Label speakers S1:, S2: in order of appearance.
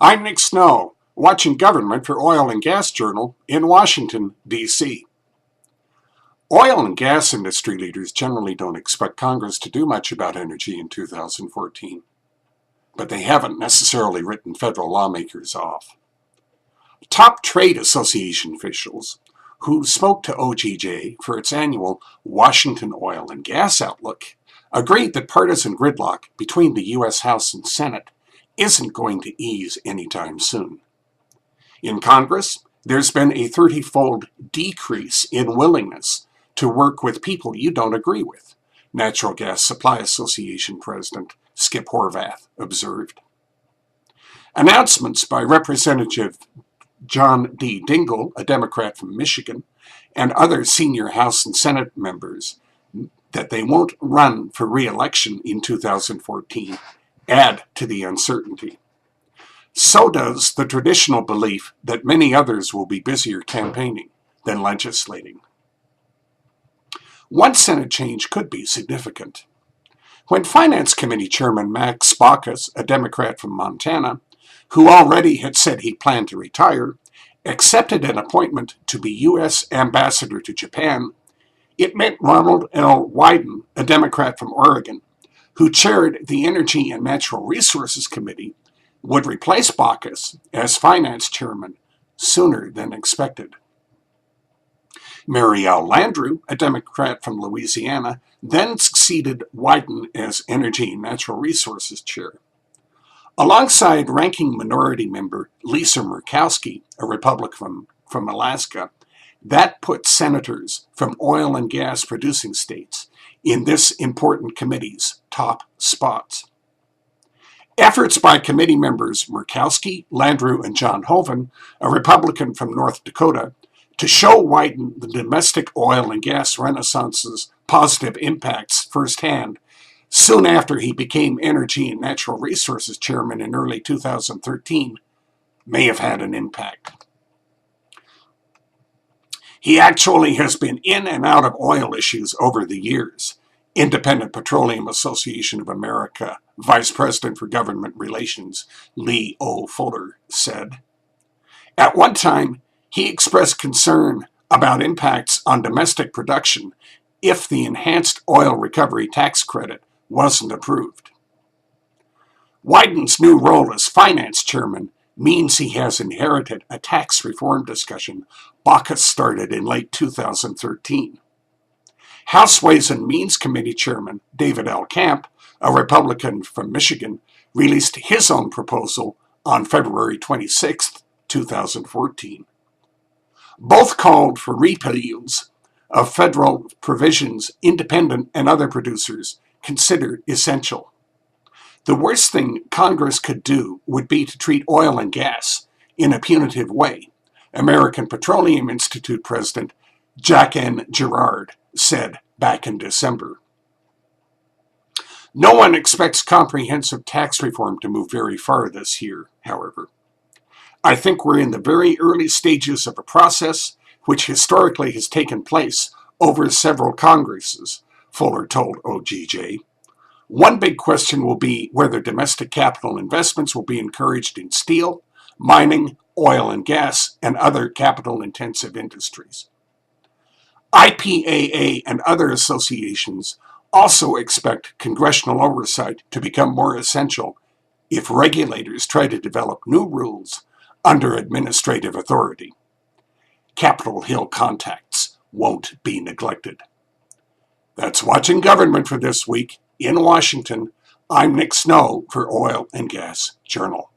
S1: I'm Nick Snow, watching Government for Oil and Gas Journal in Washington, D.C. Oil and gas industry leaders generally don't expect Congress to do much about energy in 2014, but they haven't necessarily written federal lawmakers off. Top trade association officials who spoke to OGJ for its annual Washington Oil and Gas Outlook agreed that partisan gridlock between the U.S. House and Senate isn't going to ease anytime soon. In Congress, there's been a 30-fold decrease in willingness to work with people you don't agree with, Natural Gas Supply Association President Skip Horvath observed. Announcements by Representative John D. Dingell, a Democrat from Michigan, and other senior House and Senate members that they won't run for re-election in 2014 add to the uncertainty. So does the traditional belief that many others will be busier campaigning than legislating. One Senate change could be significant. When Finance Committee Chairman Max Baucus, a Democrat from Montana, who already had said he planned to retire, accepted an appointment to be U.S. Ambassador to Japan, it meant Ronald L. Wyden, a Democrat from Oregon, who chaired the Energy and Natural Resources Committee, would replace Baucus as finance chairman sooner than expected. Marielle Landrieu, a Democrat from Louisiana, then succeeded Wyden as Energy and Natural Resources chair. Alongside ranking minority member Lisa Murkowski, a Republican from Alaska, that put senators from oil and gas producing states in this important committee's top spots. Efforts by committee members Murkowski, Landrieu, and John Hoeven, a Republican from North Dakota, to show Wyden the domestic oil and gas renaissance's positive impacts firsthand soon after he became Energy and Natural Resources Chairman in early 2013, may have had an impact. He actually has been in and out of oil issues over the years, Independent Petroleum Association of America Vice President for Government Relations Lee O. Fuller said. At one time, he expressed concern about impacts on domestic production if the enhanced oil recovery tax credit wasn't approved. Wyden's new role as finance chairman means he has inherited a tax reform discussion Baucus started in late 2013. House Ways and Means Committee Chairman David L. Camp, a Republican from Michigan, released his own proposal on February 26, 2014. Both called for repeals of federal provisions independent and other producers consider essential. The worst thing Congress could do would be to treat oil and gas in a punitive way, American Petroleum Institute President Jack N. Gerard said back in December. No one expects comprehensive tax reform to move very far this year, however. I think we're in the very early stages of a process which historically has taken place over several Congresses, Fuller told OGJ. One big question will be whether domestic capital investments will be encouraged in steel, mining, oil and gas, and other capital-intensive industries. IPAA and other associations also expect congressional oversight to become more essential if regulators try to develop new rules under administrative authority. Capitol Hill contacts won't be neglected. That's Watching Government for this week. In Washington, I'm Nick Snow for Oil and Gas Journal.